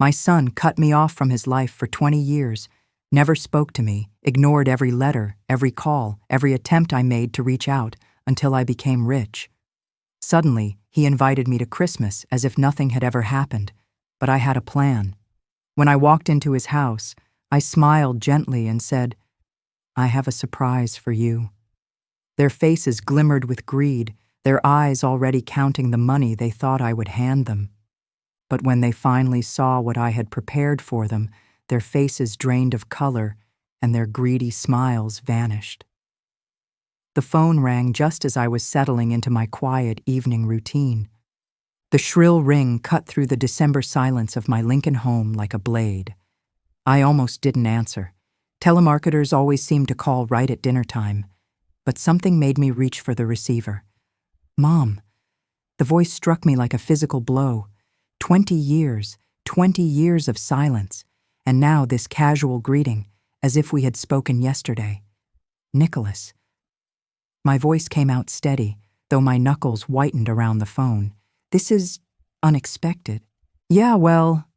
My son cut me off from his life for 20 years, never spoke to me, ignored every letter, every call, every attempt I made to reach out until I became rich. Suddenly, he invited me to Christmas as if nothing had ever happened, but I had a plan. When I walked into his house, I smiled gently and said, "I have a surprise for you." Their faces glimmered with greed, their eyes already counting the money they thought I would hand them. But when they finally saw what I had prepared for them, their faces drained of color and their greedy smiles vanished. The phone rang just as I was settling into my quiet evening routine. The shrill ring cut through the December silence of my Lincoln home like a blade. I almost didn't answer. Telemarketers always seemed to call right at dinner time, but something made me reach for the receiver. "Mom." The voice struck me like a physical blow. 20 years of silence, and now this casual greeting, as if we had spoken yesterday. "Nicholas." My voice came out steady, though my knuckles whitened around the phone. "This is unexpected." "Yeah, well."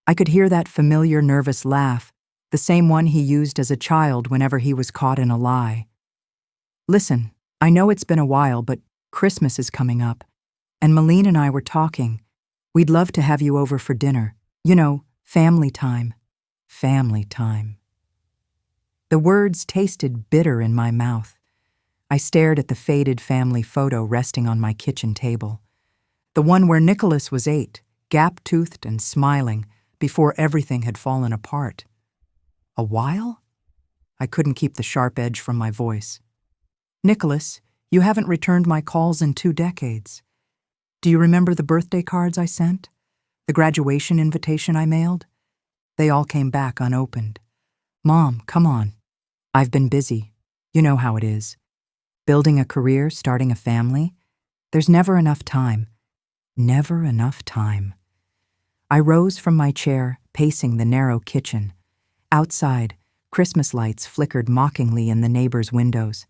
I could hear that familiar nervous laugh, the same one he used as a child whenever he was caught in a lie. "Listen, I know it's been a while, but Christmas is coming up, and Malene and I were talking. We'd love to have you over for dinner. You know, family time." Family time. The words tasted bitter in my mouth. I stared at the faded family photo resting on my kitchen table. The one where Nicholas was 8, gap-toothed and smiling, before everything had fallen apart. "A while?" I couldn't keep the sharp edge from my voice. "Nicholas, you haven't returned my calls in 2 decades. Do you remember the birthday cards I sent? The graduation invitation I mailed? They all came back unopened. Mom, come on. I've been busy. You know how it is. Building a career, starting a family. There's never enough time. Never enough time." I rose from my chair, pacing the narrow kitchen. Outside, Christmas lights flickered mockingly in the neighbors' windows.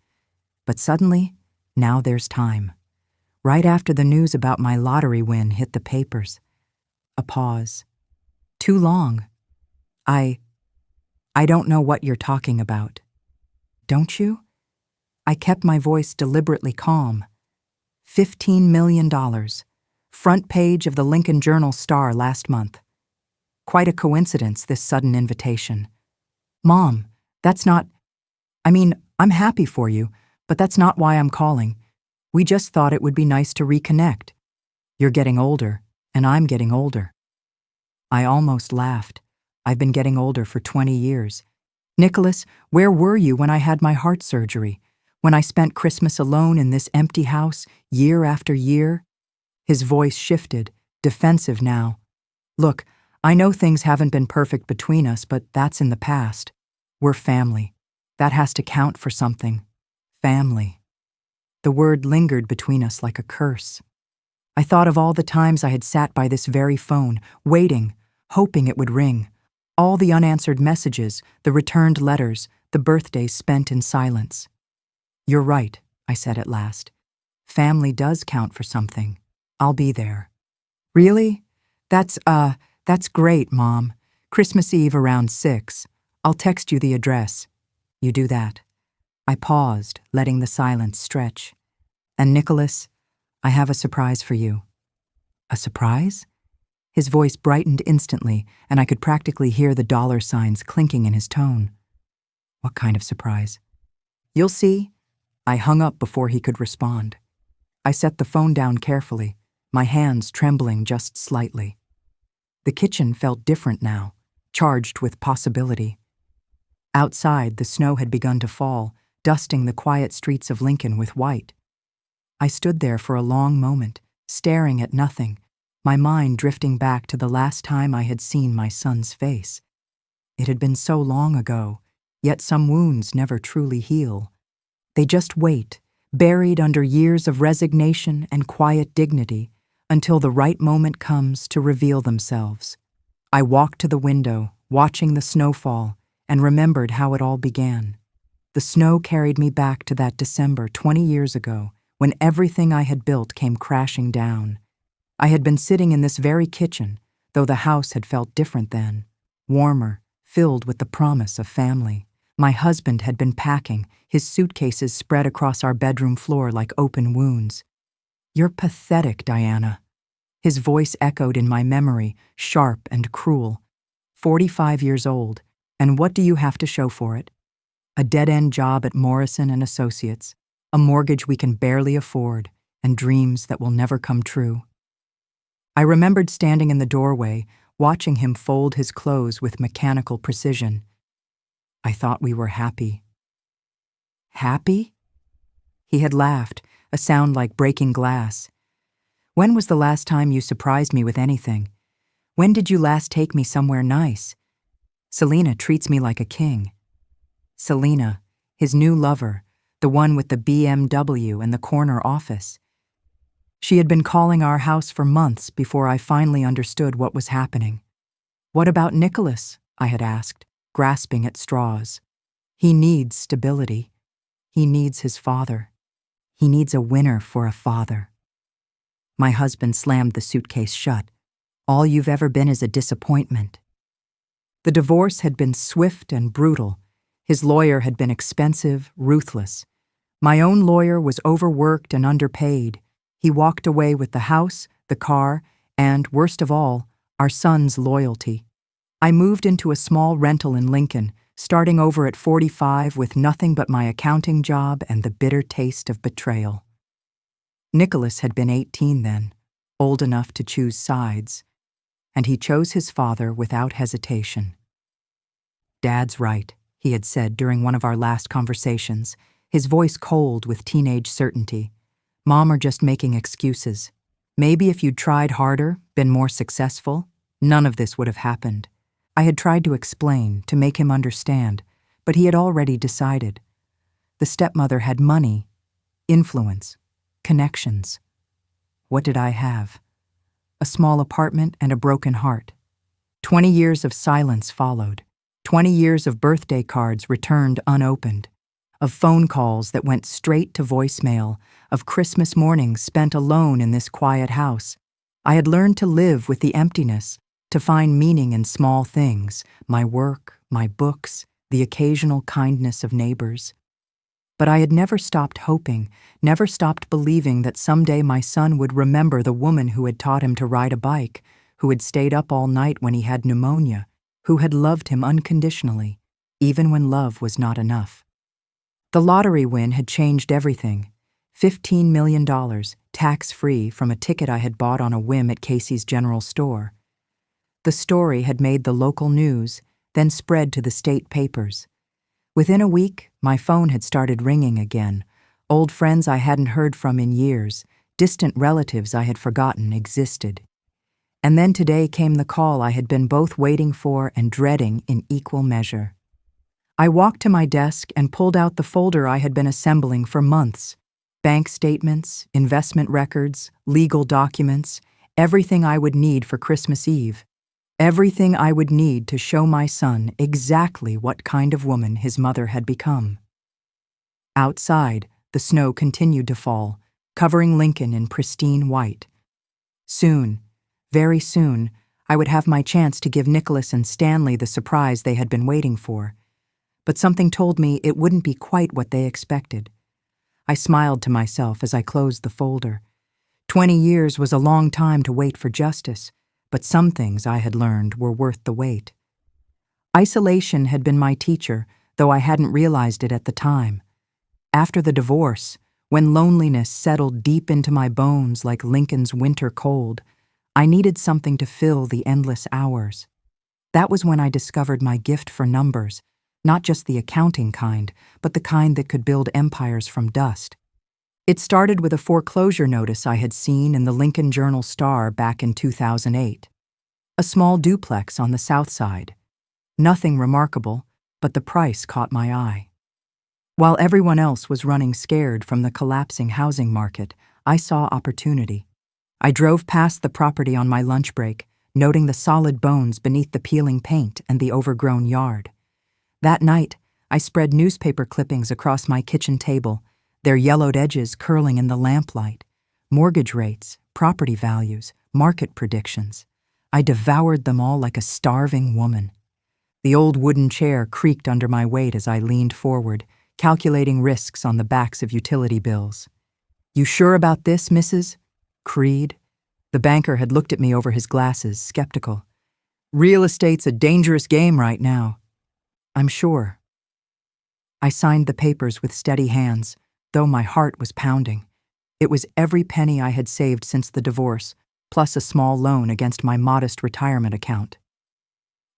But suddenly, now there's time. Right after the news about my lottery win hit the papers. A pause. "Too long. I don't know what you're talking about." "Don't you?" I kept my voice deliberately calm. $15 million. Front page of the Lincoln Journal-Star last month. Quite a coincidence, this sudden invitation. "Mom, that's not... I'm happy for you, but that's not why I'm calling. We just thought it would be nice to reconnect. You're getting older, and I'm getting older." I almost laughed. I've been getting older for 20 years. "Nicholas, where were you when I had my heart surgery? When I spent Christmas alone in this empty house, year after year?" His voice shifted, defensive now. "Look, I know things haven't been perfect between us, but that's in the past. We're family. That has to count for something. Family." The word lingered between us like a curse. I thought of all the times I had sat by this very phone, waiting, hoping it would ring. All the unanswered messages, the returned letters, the birthdays spent in silence. "You're right," I said at last. "Family does count for something. I'll be there." "Really? That's great, Mom. Christmas Eve around 6. I'll text you the address." "You do that." I paused, letting the silence stretch. "And Nicholas, I have a surprise for you." "A surprise?" His voice brightened instantly, and I could practically hear the dollar signs clinking in his tone. "What kind of surprise?" "You'll see." I hung up before he could respond. I set the phone down carefully, my hands trembling just slightly. The kitchen felt different now, charged with possibility. Outside, the snow had begun to fall, dusting the quiet streets of Lincoln with white. I stood there for a long moment, staring at nothing, my mind drifting back to the last time I had seen my son's face. It had been so long ago, yet some wounds never truly heal. They just wait, buried under years of resignation and quiet dignity, until the right moment comes to reveal themselves. I walked to the window, watching the snowfall, and remembered how it all began. The snow carried me back to that December 20 years ago, when everything I had built came crashing down. I had been sitting in this very kitchen, though the house had felt different then, warmer, filled with the promise of family. My husband had been packing, his suitcases spread across our bedroom floor like open wounds. "You're pathetic, Diana." His voice echoed in my memory, sharp and cruel. 45 years old, and what do you have to show for it? A dead-end job at Morrison and Associates, a mortgage we can barely afford, and dreams that will never come true. I remembered standing in the doorway, watching him fold his clothes with mechanical precision. I thought we were happy. Happy? He had laughed, a sound like breaking glass. "When was the last time you surprised me with anything? When did you last take me somewhere nice? Selena treats me like a king." Selena, his new lover, the one with the BMW and the corner office. She had been calling our house for months before I finally understood what was happening. "What about Nicholas?" I had asked, grasping at straws. "He needs stability. He needs his father. He needs a winner for a father." My husband slammed the suitcase shut. "All you've ever been is a disappointment." The divorce had been swift and brutal. His lawyer had been expensive, ruthless. My own lawyer was overworked and underpaid. He walked away with the house, the car, and, worst of all, our son's loyalty. I moved into a small rental in Lincoln, starting over at 45 with nothing but my accounting job and the bitter taste of betrayal. Nicholas had been 18 then, old enough to choose sides, and he chose his father without hesitation. "Dad's right," he had said during one of our last conversations, his voice cold with teenage certainty. "Mom are just making excuses. Maybe if you'd tried harder, been more successful, none of this would have happened." I had tried to explain, to make him understand, but he had already decided. The stepmother had money, influence, connections. What did I have? A small apartment and a broken heart. 20 years of silence followed. 20 years of birthday cards returned unopened, of phone calls that went straight to voicemail, of Christmas mornings spent alone in this quiet house. I had learned to live with the emptiness, to find meaning in small things, my work, my books, the occasional kindness of neighbors. But I had never stopped hoping, never stopped believing that someday my son would remember the woman who had taught him to ride a bike, who had stayed up all night when he had pneumonia, who had loved him unconditionally, even when love was not enough. The lottery win had changed everything. $15 million, tax-free, from a ticket I had bought on a whim at Casey's General Store. The story had made the local news, then spread to the state papers. Within a week, my phone had started ringing again. Old friends I hadn't heard from in years, distant relatives I had forgotten existed. And then today came the call I had been both waiting for and dreading in equal measure. I walked to my desk and pulled out the folder I had been assembling for months. Bank statements, investment records, legal documents, everything I would need for Christmas Eve. Everything I would need to show my son exactly what kind of woman his mother had become. Outside, the snow continued to fall, covering Lincoln in pristine white. Soon, very soon, I would have my chance to give Nicholas and Stanley the surprise they had been waiting for. But something told me it wouldn't be quite what they expected. I smiled to myself as I closed the folder. 20 years was a long time to wait for justice, but some things I had learned were worth the wait. Isolation had been my teacher, though I hadn't realized it at the time. After the divorce, when loneliness settled deep into my bones like Lincoln's winter cold, I needed something to fill the endless hours. That was when I discovered my gift for numbers, not just the accounting kind, but the kind that could build empires from dust. It started with a foreclosure notice I had seen in the Lincoln Journal-Star back in 2008. A small duplex on the south side. Nothing remarkable, but the price caught my eye. While everyone else was running scared from the collapsing housing market, I saw opportunity. I drove past the property on my lunch break, noting the solid bones beneath the peeling paint and the overgrown yard. That night, I spread newspaper clippings across my kitchen table, their yellowed edges curling in the lamplight. Mortgage rates, property values, market predictions. I devoured them all like a starving woman. The old wooden chair creaked under my weight as I leaned forward, calculating risks on the backs of utility bills. "You sure about this, Mrs.?" Creed. The banker had looked at me over his glasses, skeptical. "Real estate's a dangerous game right now." "I'm sure." I signed the papers with steady hands, though my heart was pounding. It was every penny I had saved since the divorce, plus a small loan against my modest retirement account.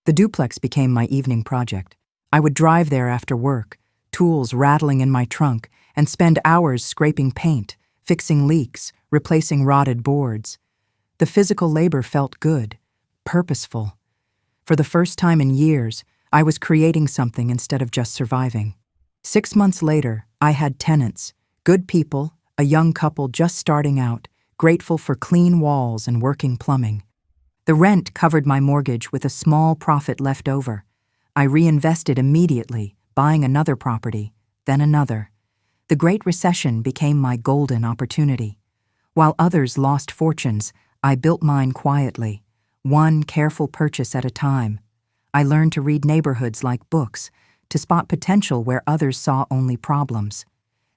The duplex became my evening project. I would drive there after work, tools rattling in my trunk, and spend hours scraping paint, fixing leaks, replacing rotted boards. The physical labor felt good, purposeful. For the first time in years, I was creating something instead of just surviving. 6 months later, I had tenants, good people, a young couple just starting out, grateful for clean walls and working plumbing. The rent covered my mortgage with a small profit left over. I reinvested immediately, buying another property, then another. The Great Recession became my golden opportunity. While others lost fortunes, I built mine quietly, one careful purchase at a time. I learned to read neighborhoods like books, to spot potential where others saw only problems.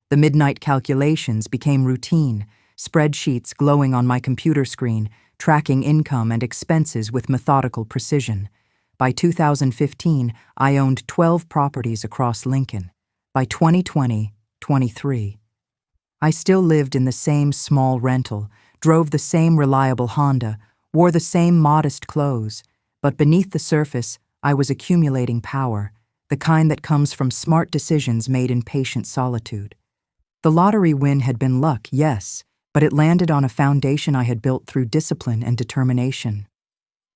The midnight calculations became routine, spreadsheets glowing on my computer screen, tracking income and expenses with methodical precision. By 2015, I owned 12 properties across Lincoln. By 2020, 23. I still lived in the same small rental, drove the same reliable Honda, wore the same modest clothes, but beneath the surface, I was accumulating power, the kind that comes from smart decisions made in patient solitude. The lottery win had been luck, yes, but it landed on a foundation I had built through discipline and determination.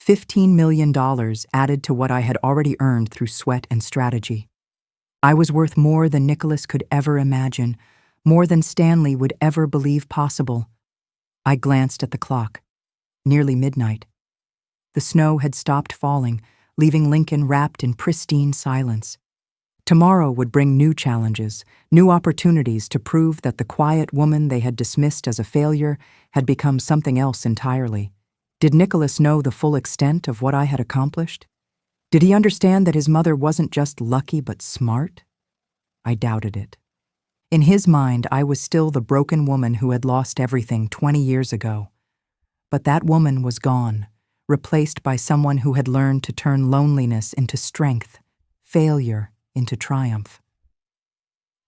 $15 million added to what I had already earned through sweat and strategy. I was worth more than Nicholas could ever imagine, more than Stanley would ever believe possible. I glanced at the clock. Nearly midnight. The snow had stopped falling, leaving Lincoln wrapped in pristine silence. Tomorrow would bring new challenges, new opportunities to prove that the quiet woman they had dismissed as a failure had become something else entirely. Did Nicholas know the full extent of what I had accomplished? Did he understand that his mother wasn't just lucky but smart? I doubted it. In his mind, I was still the broken woman who had lost everything 20 years ago. But that woman was gone, replaced by someone who had learned to turn loneliness into strength, failure into triumph.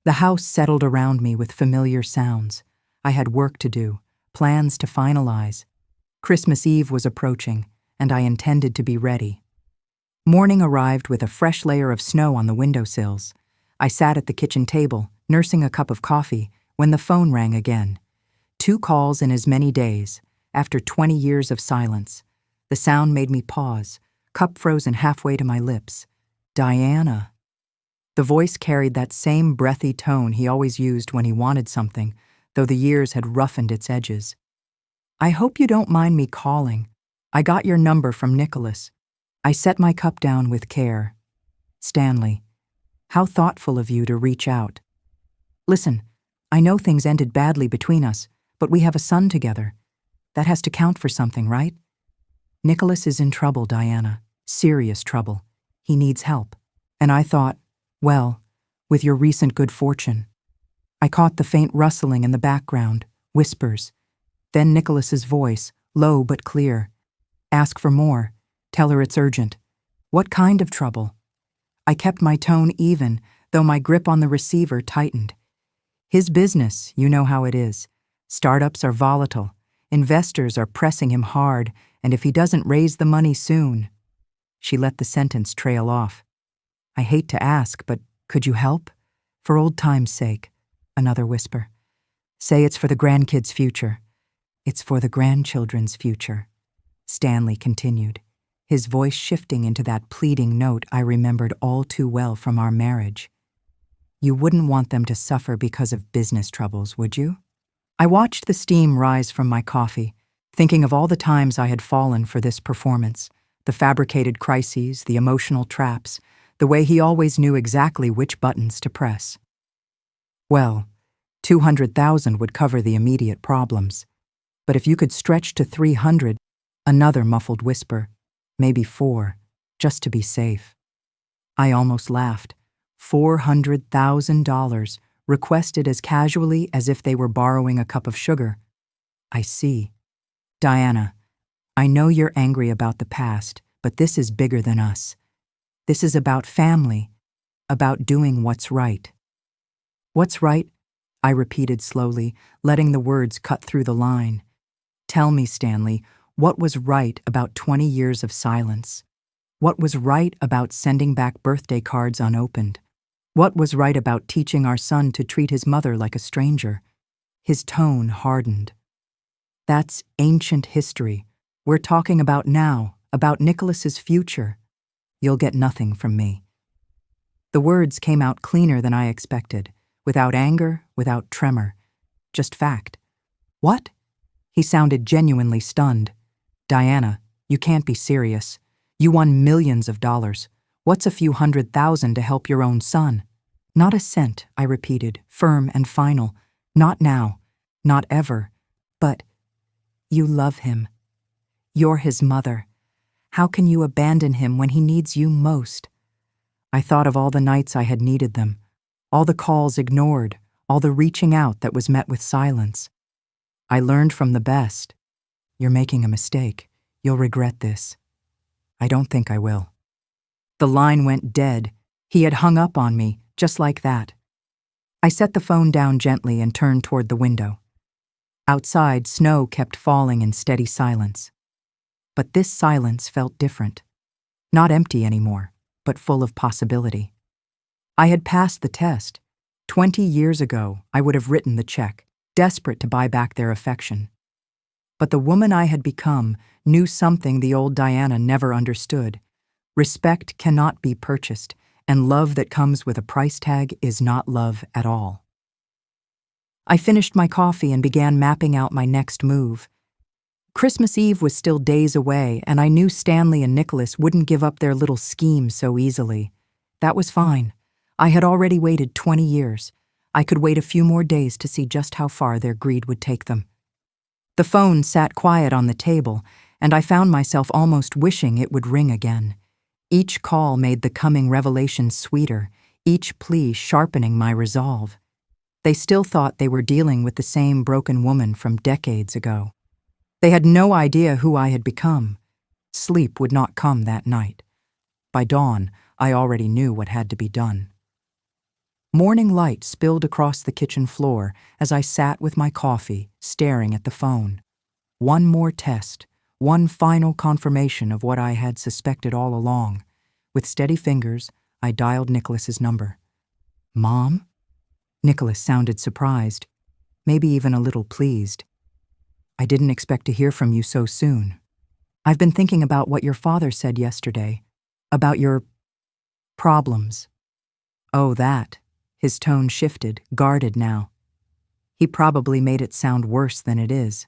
The house settled around me with familiar sounds. I had work to do, plans to finalize. Christmas Eve was approaching, and I intended to be ready. Morning arrived with a fresh layer of snow on the windowsills. I sat at the kitchen table, nursing a cup of coffee, when the phone rang again. 2 calls in as many days, after 20 years of silence. The sound made me pause, cup frozen halfway to my lips. Diana. The voice carried that same breathy tone he always used when he wanted something, though the years had roughened its edges. "I hope you don't mind me calling. I got your number from Nicholas." I set my cup down with care. "Stanley, how thoughtful of you to reach out. Listen, I know things ended badly between us, but we have a son together. That has to count for something, right? Nicholas is in trouble, Diana. Serious trouble. He needs help." And I thought, well, with your recent good fortune. I caught the faint rustling in the background, whispers. Then Nicholas's voice, low but clear. "Ask for more. Tell her it's urgent." What kind of trouble? I kept my tone even, though my grip on the receiver tightened. His business, you know how it is. Startups are volatile. Investors are pressing him hard, and if he doesn't raise the money soon. She let the sentence trail off. "I hate to ask, but could you help? For old time's sake." Another whisper. "Say it's for the grandkids' future." "It's for the grandchildren's future," Stanley continued, his voice shifting into that pleading note I remembered all too well from our marriage. "You wouldn't want them to suffer because of business troubles, would you?" I watched the steam rise from my coffee, thinking of all the times I had fallen for this performance, the fabricated crises, the emotional traps, the way he always knew exactly which buttons to press. Well, 200,000 would cover the immediate problems. But if you could stretch to 300, Another muffled whisper, maybe 4, just to be safe. I almost laughed. $400,000, requested as casually as if they were borrowing a cup of sugar. I see. Diana, I know you're angry about the past, but this is bigger than us. This is about family, about doing what's right. What's right? I repeated slowly, letting the words cut through the line. Tell me, Stanley, what was right about 20 years of silence? What was right about sending back birthday cards unopened? What was right about teaching our son to treat his mother like a stranger? His tone hardened. That's ancient history. We're talking about now, about Nicholas's future. You'll get nothing from me. The words came out cleaner than I expected, without anger, without tremor, just fact. What? He sounded genuinely stunned. Diana, you can't be serious. You won millions of dollars. What's a few $100,000 to help your own son? Not a cent, I repeated, firm and final. Not now. Not ever. But you love him. You're his mother. How can you abandon him when he needs you most? I thought of all the nights I had needed them, all the calls ignored, all the reaching out that was met with silence. I learned from the best. You're making a mistake. You'll regret this. I don't think I will. The line went dead. He had hung up on me, just like that. I set the phone down gently and turned toward the window. Outside, snow kept falling in steady silence. But this silence felt different. Not empty anymore, but full of possibility. I had passed the test. 20 years ago, I would have written the check, desperate to buy back their affection. But the woman I had become knew something the old Diana never understood. Respect cannot be purchased, and love that comes with a price tag is not love at all. I finished my coffee and began mapping out my next move. Christmas Eve was still days away, and I knew Stanley and Nicholas wouldn't give up their little scheme so easily. That was fine. I had already waited 20 years. I could wait a few more days to see just how far their greed would take them. The phone sat quiet on the table, and I found myself almost wishing it would ring again. Each call made the coming revelation sweeter, each plea sharpening my resolve. They still thought they were dealing with the same broken woman from decades ago. They had no idea who I had become. Sleep would not come that night. By dawn, I already knew what had to be done. Morning light spilled across the kitchen floor as I sat with my coffee, staring at the phone. One more test, one final confirmation of what I had suspected all along. With steady fingers, I dialed Nicholas's number. Mom? Nicholas sounded surprised, maybe even a little pleased. I didn't expect to hear from you so soon. I've been thinking about what your father said yesterday, about your problems. Oh, that. His tone shifted, guarded now. He probably made it sound worse than it is.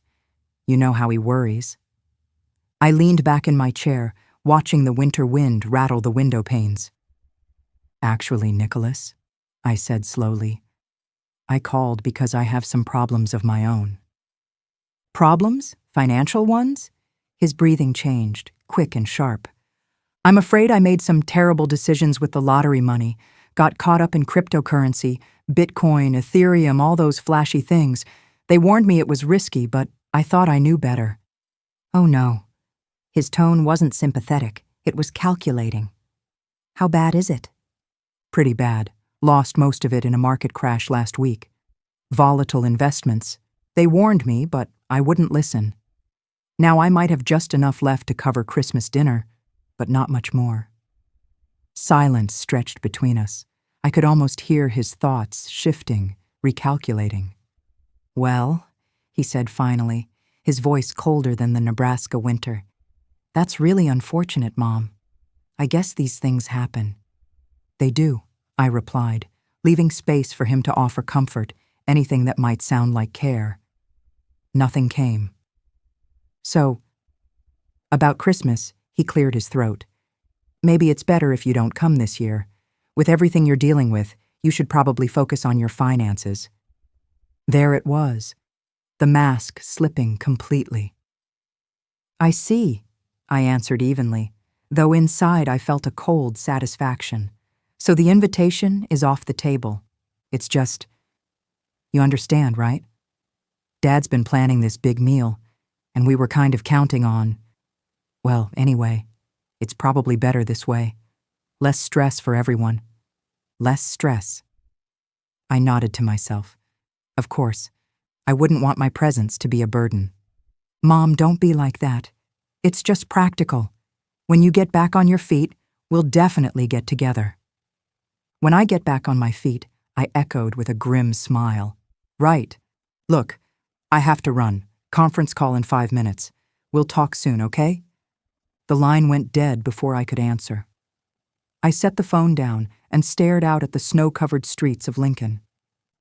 You know how he worries. I leaned back in my chair, watching the winter wind rattle the window panes. Actually, Nicholas, I said slowly, I called because I have some problems of my own. Problems? Financial ones? His breathing changed, quick and sharp. I'm afraid I made some terrible decisions with the lottery money, got caught up in cryptocurrency, Bitcoin, Ethereum, all those flashy things. They warned me it was risky, but I thought I knew better. Oh no. His tone wasn't sympathetic, it was calculating. How bad is it? Pretty bad. Lost most of it in a market crash last week. Volatile investments. They warned me, but I wouldn't listen. Now I might have just enough left to cover Christmas dinner, but not much more. Silence stretched between us. I could almost hear his thoughts shifting, recalculating. Well, he said finally, his voice colder than the Nebraska winter. That's really unfortunate, Mom. I guess these things happen. They do, I replied, leaving space for him to offer comfort, anything that might sound like care. Nothing came. So, about Christmas, he cleared his throat. Maybe it's better if you don't come this year. With everything you're dealing with, you should probably focus on your finances. There it was, the mask slipping completely. I see, I answered evenly, though inside I felt a cold satisfaction. So the invitation is off the table. It's just, you understand, right? Dad's been planning this big meal, and we were kind of counting on, well, anyway, it's probably better this way. Less stress for everyone. Less stress. I nodded to myself. Of course, I wouldn't want my presence to be a burden. Mom, don't be like that. It's just practical. When you get back on your feet, we'll definitely get together. When I get back on my feet, I echoed with a grim smile. Right. Look, I have to run. Conference call in 5 minutes. We'll talk soon, okay? The line went dead before I could answer. I set the phone down and stared out at the snow-covered streets of Lincoln.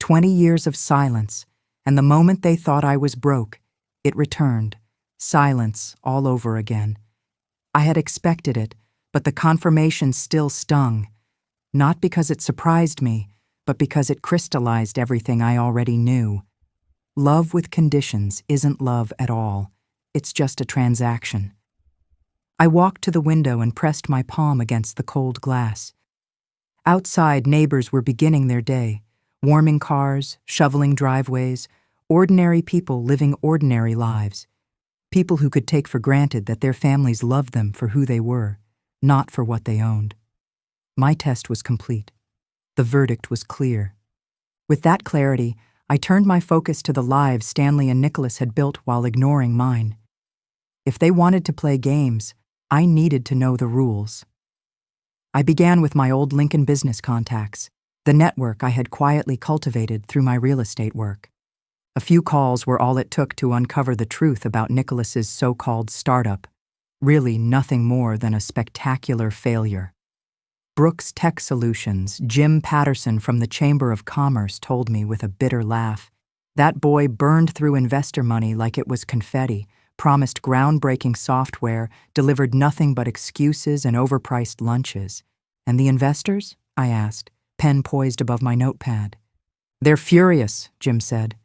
20 years of silence, and the moment they thought I was broke, it returned. Silence all over again. I had expected it, but the confirmation still stung. Not because it surprised me, but because it crystallized everything I already knew. Love with conditions isn't love at all. It's just a transaction. I walked to the window and pressed my palm against the cold glass. Outside, neighbors were beginning their day, warming cars, shoveling driveways, ordinary people living ordinary lives. People who could take for granted that their families loved them for who they were, not for what they owned. My test was complete. The verdict was clear. With that clarity, I turned my focus to the lives Stanley and Nicholas had built while ignoring mine. If they wanted to play games, I needed to know the rules. I began with my old Lincoln business contacts, the network I had quietly cultivated through my real estate work. A few calls were all it took to uncover the truth about Nicholas's so-called startup, really nothing more than a spectacular failure. Brooks Tech Solutions, Jim Patterson from the Chamber of Commerce told me with a bitter laugh. That boy burned through investor money like it was confetti, promised groundbreaking software, delivered nothing but excuses and overpriced lunches. And the investors? I asked, pen poised above my notepad. They're furious, Jim said.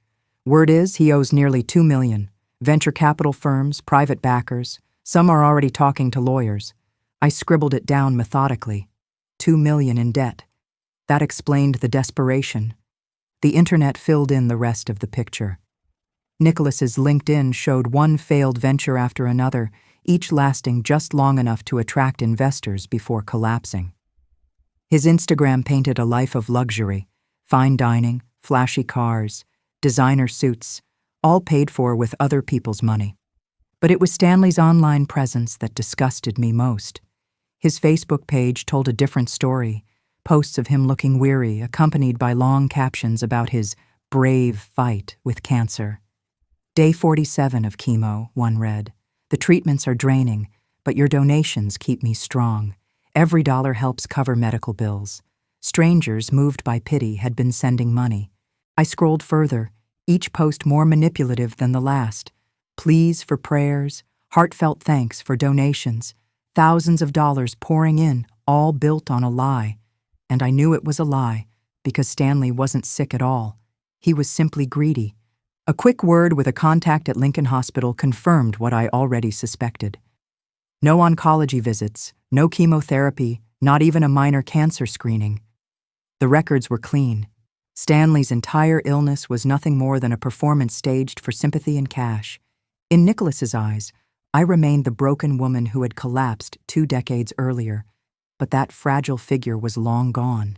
Word is he owes nearly $2 million. Venture capital firms, private backers, some are already talking to lawyers. I scribbled it down methodically. $2 million in debt. That explained the desperation. The internet filled in the rest of the picture. Nicholas's LinkedIn showed one failed venture after another, each lasting just long enough to attract investors before collapsing. His Instagram painted a life of luxury, fine dining, flashy cars, designer suits, all paid for with other people's money. But it was Stanley's online presence that disgusted me most. His Facebook page told a different story, posts of him looking weary, accompanied by long captions about his brave fight with cancer. Day 47 of chemo, one read. The treatments are draining, but your donations keep me strong. Every dollar helps cover medical bills. Strangers, moved by pity, had been sending money. I scrolled further, each post more manipulative than the last. Pleas for prayers, heartfelt thanks for donations, thousands of dollars pouring in, all built on a lie. And I knew it was a lie, because Stanley wasn't sick at all. He was simply greedy. A quick word with a contact at Lincoln Hospital confirmed what I already suspected. No oncology visits, no chemotherapy, not even a minor cancer screening. The records were clean. Stanley's entire illness was nothing more than a performance staged for sympathy and cash. In Nicholas's eyes, I remained the broken woman who had collapsed 2 decades earlier, but that fragile figure was long gone.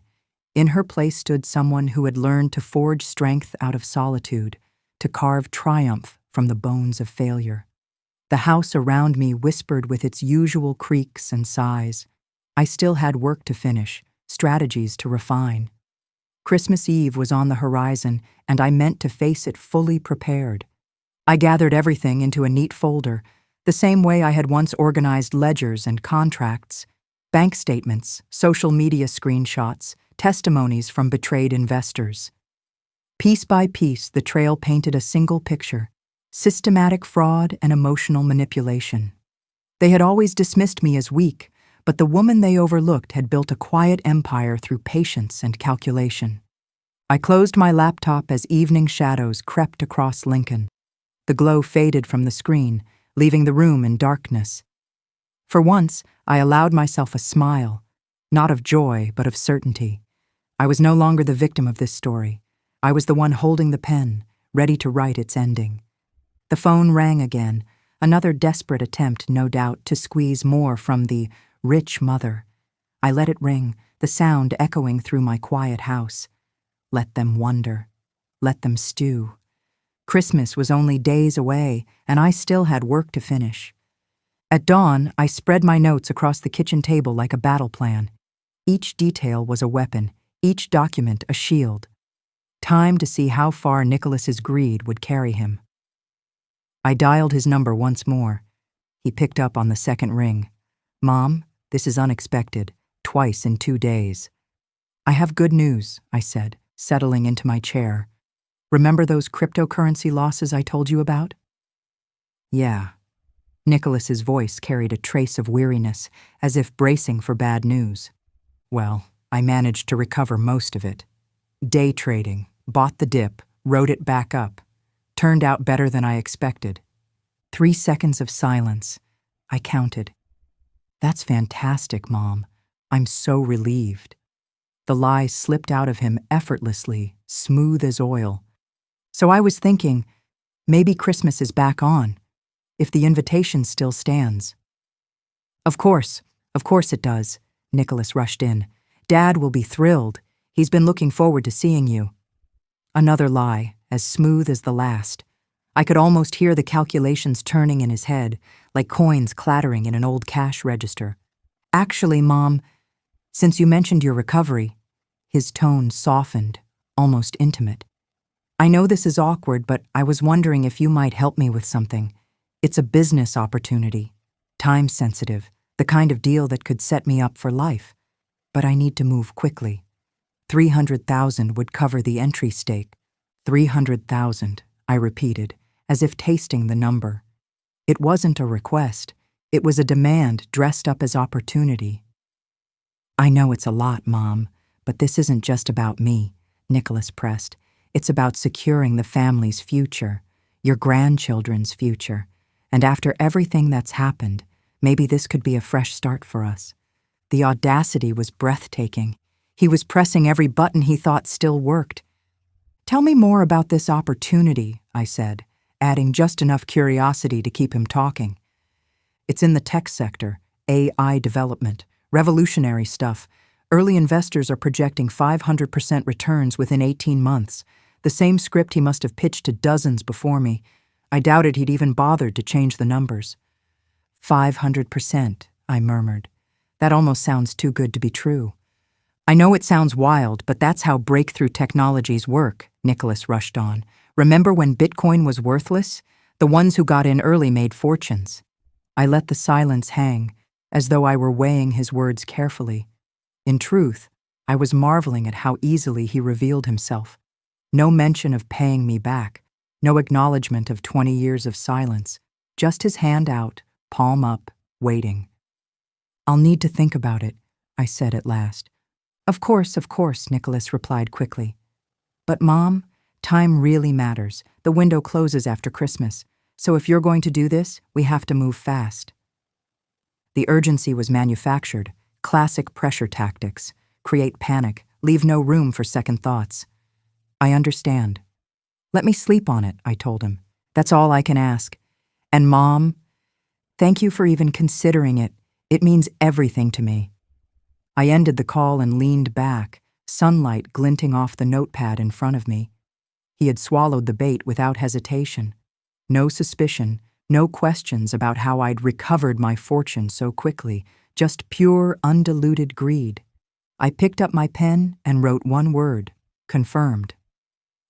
In her place stood someone who had learned to forge strength out of solitude, to carve triumph from the bones of failure. The house around me whispered with its usual creaks and sighs. I still had work to finish, strategies to refine. Christmas Eve was on the horizon, and I meant to face it fully prepared. I gathered everything into a neat folder, the same way I had once organized ledgers and contracts, bank statements, social media screenshots, testimonies from betrayed investors. Piece by piece, the trail painted a single picture: systematic fraud and emotional manipulation. They had always dismissed me as weak, but the woman they overlooked had built a quiet empire through patience and calculation. I closed my laptop as evening shadows crept across Lincoln. The glow faded from the screen, leaving the room in darkness. For once, I allowed myself a smile, not of joy, but of certainty. I was no longer the victim of this story. I was the one holding the pen, ready to write its ending. The phone rang again, another desperate attempt, no doubt, to squeeze more from the rich mother. I let it ring, the sound echoing through my quiet house. Let them wonder. Let them stew. Christmas was only days away, and I still had work to finish. At dawn, I spread my notes across the kitchen table like a battle plan. Each detail was a weapon, each document a shield. Time to see how far Nicholas's greed would carry him. I dialed his number once more. He picked up on the second ring. "Mom, this is unexpected. Twice in 2 days." "I have good news," I said, settling into my chair. "Remember those cryptocurrency losses I told you about?" "Yeah." Nicholas's voice carried a trace of weariness, as if bracing for bad news. "Well, I managed to recover most of it. Day trading, bought the dip, rode it back up. Turned out better than I expected." 3 seconds of silence. I counted. "That's fantastic, Mom. I'm so relieved." The lie slipped out of him effortlessly, smooth as oil. "So I was thinking, maybe Christmas is back on, if the invitation still stands." Of course it does," Nicholas rushed in. "Dad will be thrilled. He's been looking forward to seeing you." Another lie, as smooth as the last. I could almost hear the calculations turning in his head, like coins clattering in an old cash register. "Actually, Mom, since you mentioned your recovery," his tone softened, almost intimate. "I know this is awkward, but I was wondering if you might help me with something. It's a business opportunity, time-sensitive, the kind of deal that could set me up for life. But I need to move quickly. 300,000 would cover the entry stake." 300,000, I repeated, as if tasting the number. It wasn't a request. It was a demand dressed up as opportunity. "I know it's a lot, Mom, but this isn't just about me," Nicholas pressed. "It's about securing the family's future, your grandchildren's future. And after everything that's happened, maybe this could be a fresh start for us." The audacity was breathtaking. He was pressing every button he thought still worked. "Tell me more about this opportunity," I said, adding just enough curiosity to keep him talking. "It's in the tech sector, AI development, revolutionary stuff. Early investors are projecting 500% returns within 18 months. The same script he must have pitched to dozens before me. I doubted he'd even bothered to change the numbers." 500%, I murmured. "That almost sounds too good to be true." "I know it sounds wild, but that's how breakthrough technologies work," Nicholas rushed on. "Remember when Bitcoin was worthless? The ones who got in early made fortunes." I let the silence hang, as though I were weighing his words carefully. In truth, I was marveling at how easily he revealed himself. No mention of paying me back, no acknowledgement of 20 years of silence, just his hand out, palm up, waiting. "I'll need to think about it," I said at last. Of course," Nicholas replied quickly. "But Mom, time really matters. The window closes after Christmas. So if you're going to do this, we have to move fast." The urgency was manufactured, classic pressure tactics. Create panic, leave no room for second thoughts. "I understand." "Let me sleep on it," I told him. "That's all I can ask. And Mom, thank you for even considering it. It means everything to me." I ended the call and leaned back, sunlight glinting off the notepad in front of me. He had swallowed the bait without hesitation. No suspicion, no questions about how I'd recovered my fortune so quickly, just pure, undiluted greed. I picked up my pen and wrote one word: confirmed.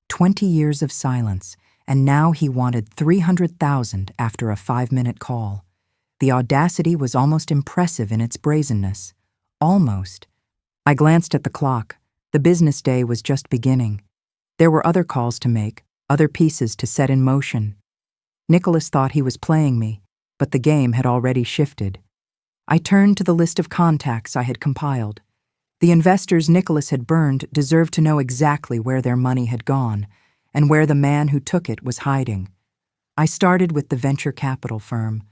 20 years of silence, and now he wanted 300,000 after a 5-minute call. The audacity was almost impressive in its brazenness. Almost. I glanced at the clock. The business day was just beginning. There were other calls to make, other pieces to set in motion. Nicholas thought he was playing me, but the game had already shifted. I turned to the list of contacts I had compiled. The investors Nicholas had burned deserved to know exactly where their money had gone, and where the man who took it was hiding. I started with the venture capital firm.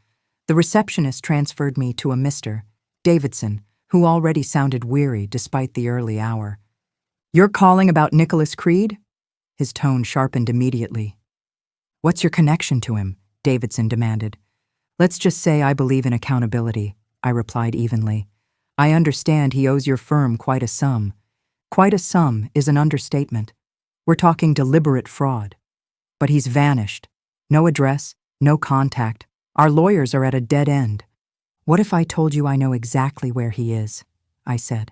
The receptionist transferred me to a Mr. Davidson, who already sounded weary despite the early hour. "You're calling about Nicholas Creed?" His tone sharpened immediately. "What's your connection to him?" Davidson demanded. "Let's just say I believe in accountability," I replied evenly. "I understand he owes your firm quite a sum." "Quite a sum" is an understatement. We're talking deliberate fraud. But he's vanished. No address, no contact. Our lawyers are at a dead end. "What if I told you I know exactly where he is?" I said.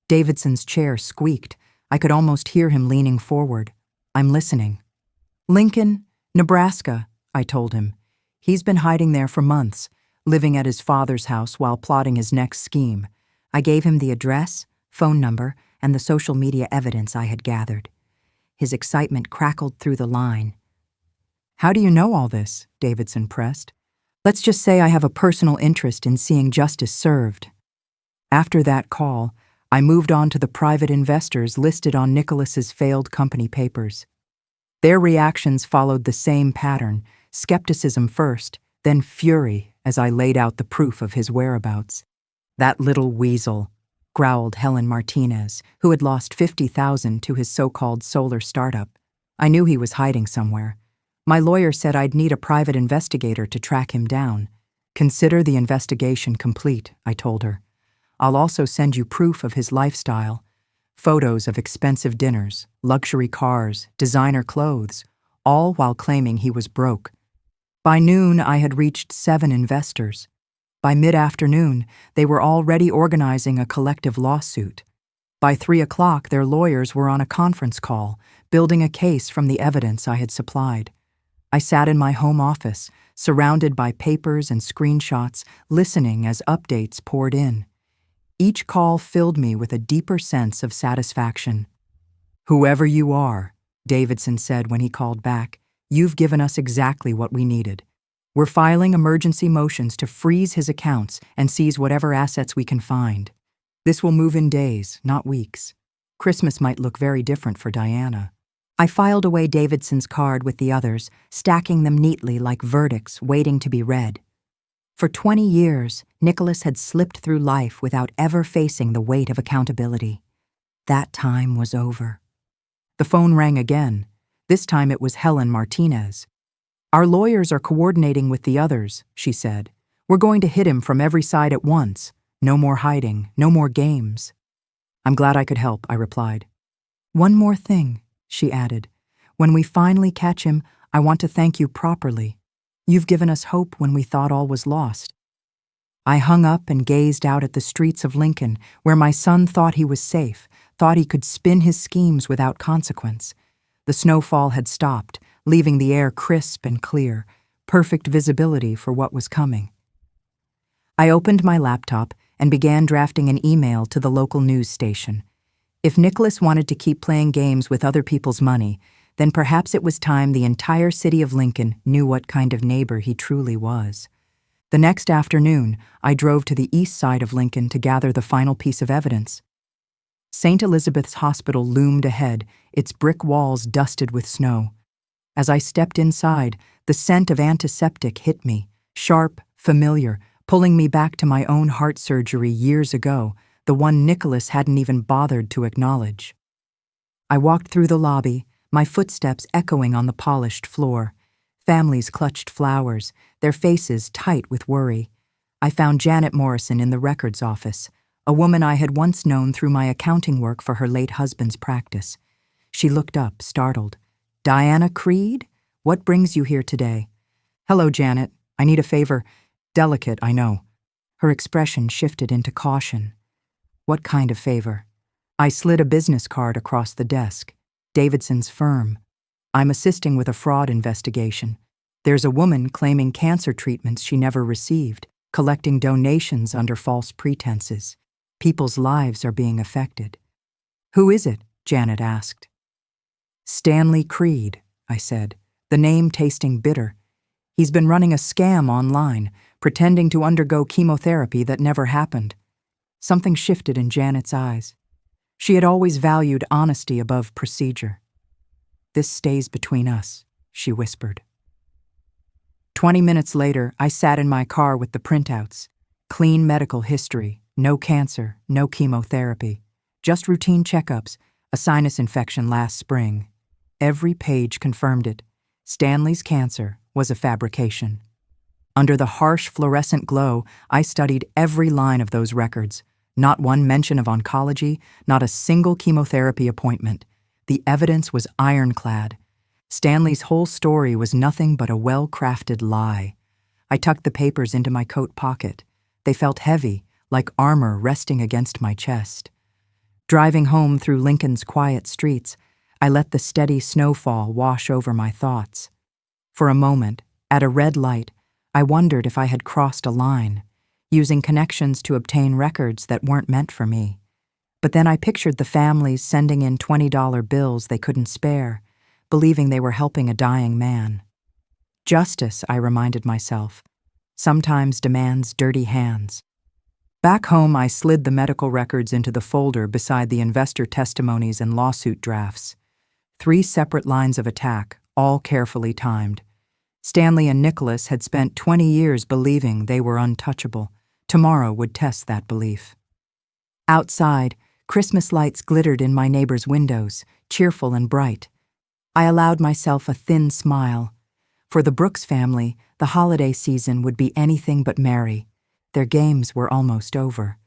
Davidson's chair squeaked. I could almost hear him leaning forward. "I'm listening." "Lincoln, Nebraska," I told him. "He's been hiding there for months, living at his father's house while plotting his next scheme." I gave him the address, phone number, and the social media evidence I had gathered. His excitement crackled through the line. "How do you know all this?" Davidson pressed. "Let's just say I have a personal interest in seeing justice served." After that call, I moved on to the private investors listed on Nicholas's failed company papers. Their reactions followed the same pattern: skepticism first, then fury as I laid out the proof of his whereabouts. "That little weasel," growled Helen Martinez, who had lost $50,000 to his so-called solar startup. I knew he was hiding somewhere. My lawyer said I'd need a private investigator to track him down. "Consider the investigation complete," I told her. "I'll also send you proof of his lifestyle. Photos of expensive dinners, luxury cars, designer clothes, all while claiming he was broke." By noon, I had reached 7 investors. By mid-afternoon, they were already organizing a collective lawsuit. By 3 o'clock, their lawyers were on a conference call, building a case from the evidence I had supplied. I sat in my home office, surrounded by papers and screenshots, listening as updates poured in. Each call filled me with a deeper sense of satisfaction. "Whoever you are," Davidson said when he called back, "you've given us exactly what we needed. We're filing emergency motions to freeze his accounts and seize whatever assets we can find. This will move in days, not weeks. Christmas might look very different for Diana." I filed away Davidson's card with the others, stacking them neatly like verdicts waiting to be read. For 20 years, Nicholas had slipped through life without ever facing the weight of accountability. That time was over. The phone rang again. This time it was Helen Martinez. "Our lawyers are coordinating with the others," she said. "We're going to hit him from every side at once. No more hiding, no more games." "I'm glad I could help," I replied. "One more thing," she added. "When we finally catch him, I want to thank you properly. You've given us hope when we thought all was lost." I hung up and gazed out at the streets of Lincoln, where my son thought he was safe, thought he could spin his schemes without consequence. The snowfall had stopped, leaving the air crisp and clear, perfect visibility for what was coming. I opened my laptop and began drafting an email to the local news station. If Nicholas wanted to keep playing games with other people's money, then perhaps it was time the entire city of Lincoln knew what kind of neighbor he truly was. The next afternoon, I drove to the east side of Lincoln to gather the final piece of evidence. St. Elizabeth's Hospital loomed ahead, its brick walls dusted with snow. As I stepped inside, the scent of antiseptic hit me, sharp, familiar, pulling me back to my own heart surgery years ago, the one Nicholas hadn't even bothered to acknowledge. I walked through the lobby, my footsteps echoing on the polished floor. Families clutched flowers, their faces tight with worry. I found Janet Morrison in the records office, a woman I had once known through my accounting work for her late husband's practice. She looked up, startled. "Diana Creed? What brings you here today?" "Hello, Janet. I need a favor." "Delicate, I know." Her expression shifted into caution. "What kind of favor?" I slid a business card across the desk. "Davidson's firm. I'm assisting with a fraud investigation. There's a woman claiming cancer treatments she never received, collecting donations under false pretenses. People's lives are being affected." "Who is it?" Janet asked. "Stanley Creed," I said, the name tasting bitter. "He's been running a scam online, pretending to undergo chemotherapy that never happened." Something shifted in Janet's eyes. She had always valued honesty above procedure. "This stays between us," she whispered. 20 minutes later, I sat in my car with the printouts. Clean medical history, no cancer, no chemotherapy. Just routine checkups, a sinus infection last spring. Every page confirmed it. Stanley's cancer was a fabrication. Under the harsh fluorescent glow, I studied every line of those records. Not one mention of oncology, not a single chemotherapy appointment. The evidence was ironclad. Stanley's whole story was nothing but a well-crafted lie. I tucked the papers into my coat pocket. They felt heavy, like armor resting against my chest. Driving home through Lincoln's quiet streets, I let the steady snowfall wash over my thoughts. For a moment, at a red light, I wondered if I had crossed a line, using connections to obtain records that weren't meant for me. But then I pictured the families sending in $20 bills they couldn't spare, believing they were helping a dying man. Justice, I reminded myself, sometimes demands dirty hands. Back home, I slid the medical records into the folder beside the investor testimonies and lawsuit drafts. 3 separate lines of attack, all carefully timed. Stanley and Nicholas had spent 20 years believing they were untouchable. Tomorrow would test that belief. Outside, Christmas lights glittered in my neighbor's windows, cheerful and bright. I allowed myself a thin smile. For the Brooks family, the holiday season would be anything but merry. Their games were almost over.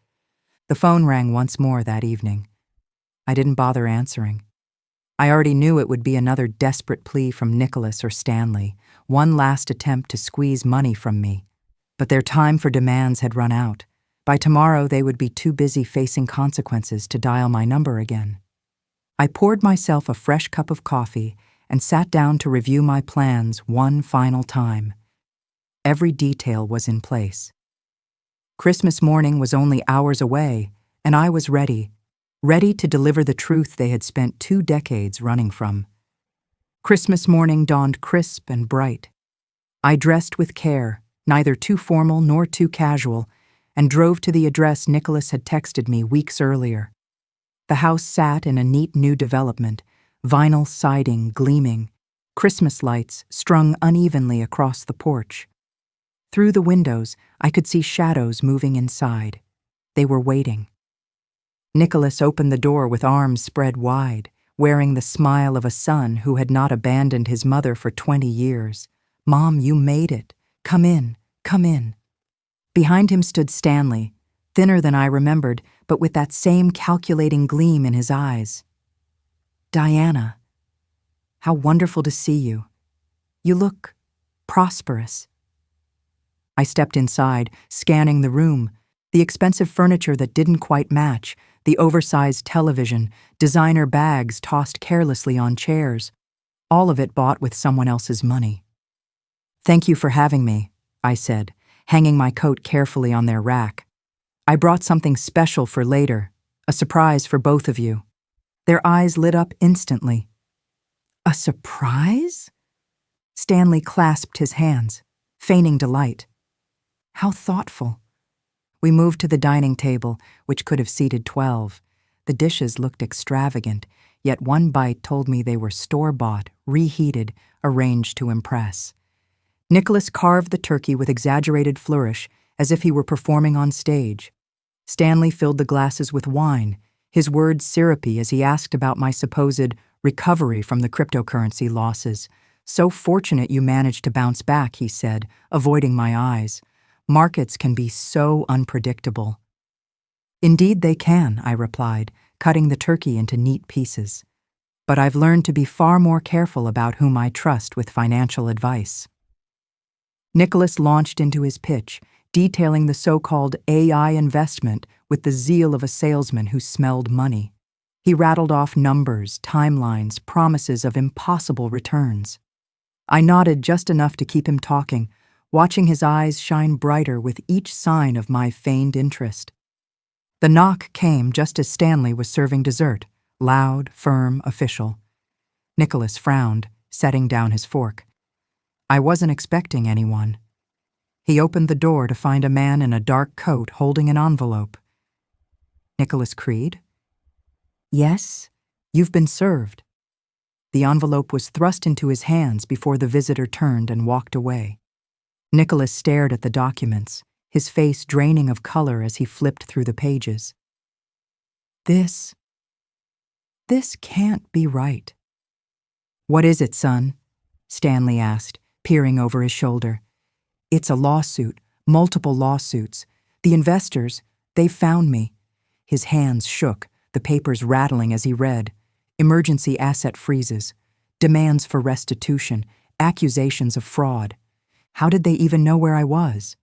The phone rang once more that evening. I didn't bother answering. I already knew it would be another desperate plea from Nicholas or Stanley, one last attempt to squeeze money from me. But their time for demands had run out. By tomorrow, they would be too busy facing consequences to dial my number again. I poured myself a fresh cup of coffee and sat down to review my plans one final time. Every detail was in place. Christmas morning was only hours away, and I was ready to deliver the truth they had spent 2 decades running from. Christmas morning dawned crisp and bright. I dressed with care, neither too formal nor too casual, and drove to the address Nicholas had texted me weeks earlier. The house sat in a neat new development, vinyl siding gleaming, Christmas lights strung unevenly across the porch. Through the windows, I could see shadows moving inside. They were waiting. Nicholas opened the door with arms spread wide, wearing the smile of a son who had not abandoned his mother for 20 years. "Mom, you made it. Come in, come in." Behind him stood Stanley, thinner than I remembered, but with that same calculating gleam in his eyes. "Diana, how wonderful to see you. You look prosperous." I stepped inside, scanning the room, the expensive furniture that didn't quite match, the oversized television, designer bags tossed carelessly on chairs, all of it bought with someone else's money. "Thank you for having me," I said, hanging my coat carefully on their rack. "I brought something special for later, a surprise for both of you." Their eyes lit up instantly. "A surprise?" Stanley clasped his hands, feigning delight. How thoughtful. We moved to the dining table, which could have seated 12. The dishes looked extravagant, yet one bite told me they were store-bought, reheated, arranged to impress. Nicholas carved the turkey with exaggerated flourish, as if he were performing on stage. Stanley filled the glasses with wine, his words syrupy as he asked about my supposed recovery from the cryptocurrency losses. "So fortunate you managed to bounce back," he said, avoiding my eyes. "Markets can be so unpredictable." "Indeed they can," I replied, cutting the turkey into neat pieces. "But I've learned to be far more careful about whom I trust with financial advice." Nicholas launched into his pitch, detailing the so-called AI investment with the zeal of a salesman who smelled money. He rattled off numbers, timelines, promises of impossible returns. I nodded just enough to keep him talking, watching his eyes shine brighter with each sign of my feigned interest. The knock came just as Stanley was serving dessert, loud, firm, official. Nicholas frowned, setting down his fork. I wasn't expecting anyone. He opened the door to find a man in a dark coat holding an envelope. "Nicholas Creed?" "Yes, you've been served." The envelope was thrust into his hands before the visitor turned and walked away. Nicholas stared at the documents, his face draining of color as he flipped through the pages. This can't be right. "What is it, son?" Stanley asked, peering over his shoulder. "It's a lawsuit, multiple lawsuits. The investors, they've found me." His hands shook, the papers rattling as he read. Emergency asset freezes, demands for restitution, accusations of fraud. How did they even know where I was?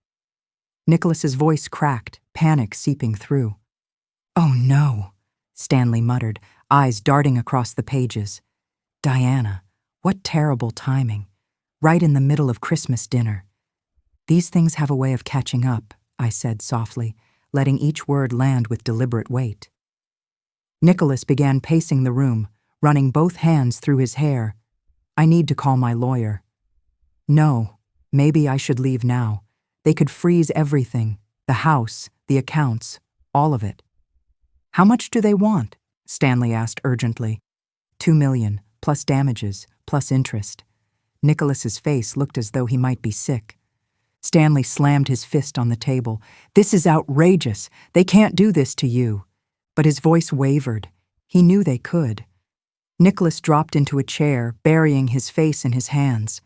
Nicholas's voice cracked, panic seeping through. "Oh no," Stanley muttered, eyes darting across the pages. "Diana, what terrible timing. Right in the middle of Christmas dinner." "These things have a way of catching up," I said softly, letting each word land with deliberate weight. Nicholas began pacing the room, running both hands through his hair. "I need to call my lawyer." "No, maybe I should leave now. They could freeze everything, the house, the accounts, all of it." "How much do they want?" Stanley asked urgently. $2 million, plus damages, plus interest. Nicholas's face looked as though he might be sick. Stanley slammed his fist on the table. "This is outrageous. They can't do this to you." But his voice wavered. He knew they could. Nicholas dropped into a chair, burying his face in his hands.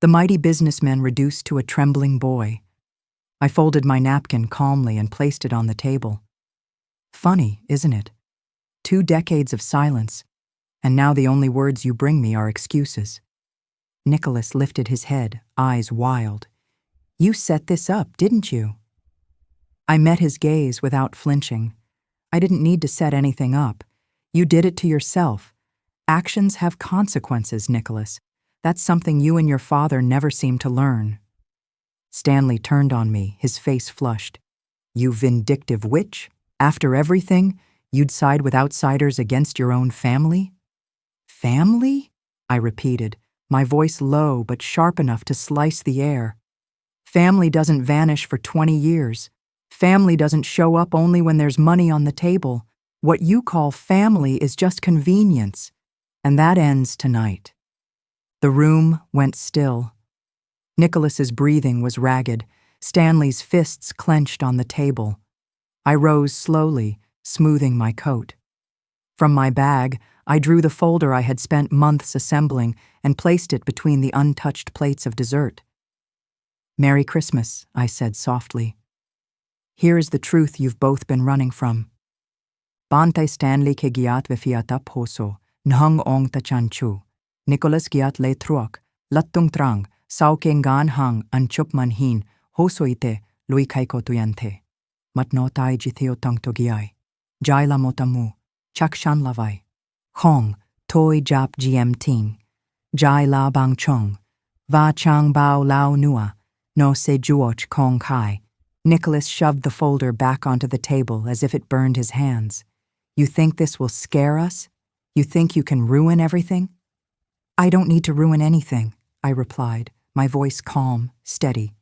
The mighty businessman reduced to a trembling boy. I folded my napkin calmly and placed it on the table. Funny, isn't it? 2 decades of silence, and now the only words you bring me are excuses. Nicholas lifted his head, eyes wild. "You set this up, didn't you?" I met his gaze without flinching. "I didn't need to set anything up. You did it to yourself. Actions have consequences, Nicholas. That's something you and your father never seemed to learn." Stanley turned on me, his face flushed. "You vindictive witch? After everything, you'd side with outsiders against your own family?" "Family?" I repeated, my voice low but sharp enough to slice the air. "Family doesn't vanish for 20 years. Family doesn't show up only when there's money on the table. What you call family is just convenience. And that ends tonight." The room went still. Nicholas's breathing was ragged. Stanley's fists clenched on the table. I rose slowly, smoothing my coat. From my bag, I drew the folder I had spent months assembling and placed it between the untouched plates of dessert. "Merry Christmas," I said softly. "Here is the truth you've both been running from. Bantay Stanley ke giat vefiatap hoso, nhang ong tachanchu. Nicholas giat le truak, lattung trang, sao kengan hang anchup manhin, hoso ite, lui kaiko tuyante. Matnotai jitheo tang to giai. Jai la motamu, chakshan lavai. Hong, toi jap gm ting. Jai la bang chong. Va chang bao lao nua, no se juoch kong kai." Nicholas shoved the folder back onto the table as if it burned his hands. "You think this will scare us? You think you can ruin everything?" "I don't need to ruin anything," I replied, my voice calm, steady.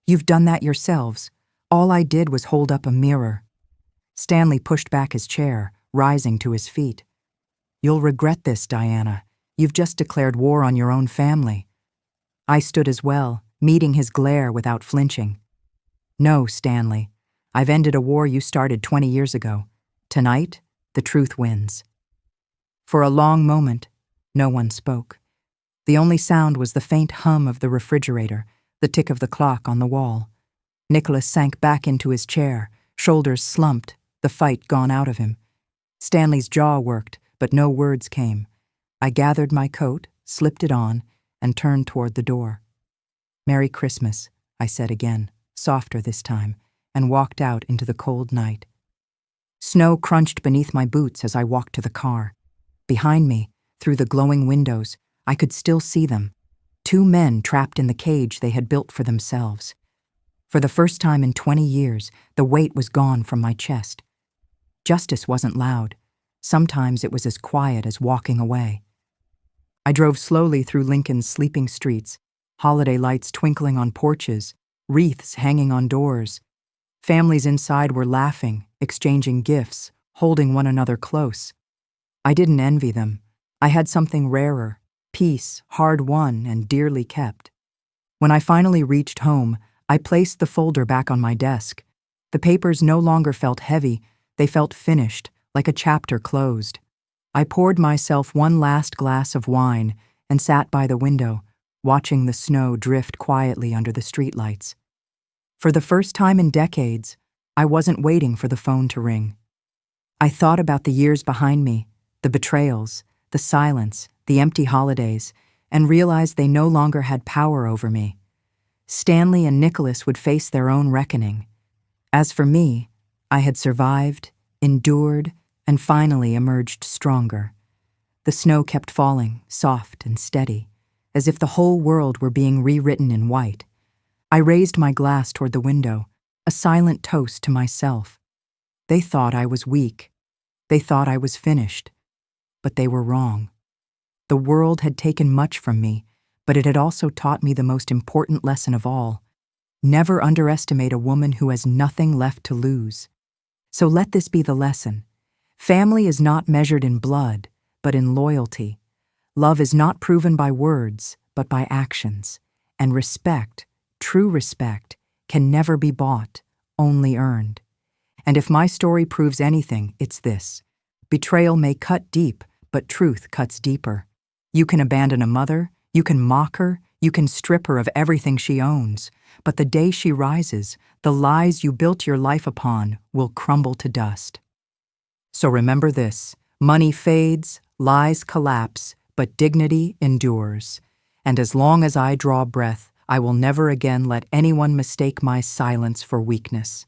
"You've done that yourselves. All I did was hold up a mirror." Stanley pushed back his chair, rising to his feet. "You'll regret this, Diana. You've just declared war on your own family." I stood as well, meeting his glare without flinching. "No, Stanley. I've ended a war you started 20 years ago. Tonight, the truth wins." For a long moment, no one spoke. The only sound was the faint hum of the refrigerator, the tick of the clock on the wall. Nicholas sank back into his chair, shoulders slumped, the fight gone out of him. Stanley's jaw worked, but no words came. I gathered my coat, slipped it on, and turned toward the door. "Merry Christmas," I said again, softer this time, and walked out into the cold night. Snow crunched beneath my boots as I walked to the car. Behind me, through the glowing windows, I could still see them. 2 men trapped in the cage they had built for themselves. For the first time in 20 years, the weight was gone from my chest. Justice wasn't loud. Sometimes it was as quiet as walking away. I drove slowly through Lincoln's sleeping streets, holiday lights twinkling on porches, wreaths hanging on doors. Families inside were laughing, exchanging gifts, holding one another close. I didn't envy them. I had something rarer, peace, hard-won and dearly kept. When I finally reached home, I placed the folder back on my desk. The papers no longer felt heavy, they felt finished, like a chapter closed. I poured myself one last glass of wine and sat by the window, watching the snow drift quietly under the streetlights. For the first time in decades, I wasn't waiting for the phone to ring. I thought about the years behind me, the betrayals, the silence, the empty holidays, and realized they no longer had power over me. Stanley and Nicholas would face their own reckoning. As for me, I had survived, endured, and finally emerged stronger. The snow kept falling, soft and steady, as if the whole world were being rewritten in white. I raised my glass toward the window, a silent toast to myself. They thought I was weak. They thought I was finished. But they were wrong. The world had taken much from me, but it had also taught me the most important lesson of all. Never underestimate a woman who has nothing left to lose. So let this be the lesson. Family is not measured in blood, but in loyalty. Love is not proven by words, but by actions. And respect, true respect, can never be bought, only earned. And if my story proves anything, it's this. Betrayal may cut deep, but truth cuts deeper. You can abandon a mother, you can mock her, you can strip her of everything she owns. But the day she rises, the lies you built your life upon will crumble to dust. So remember this, money fades, lies collapse, but dignity endures. And as long as I draw breath, I will never again let anyone mistake my silence for weakness.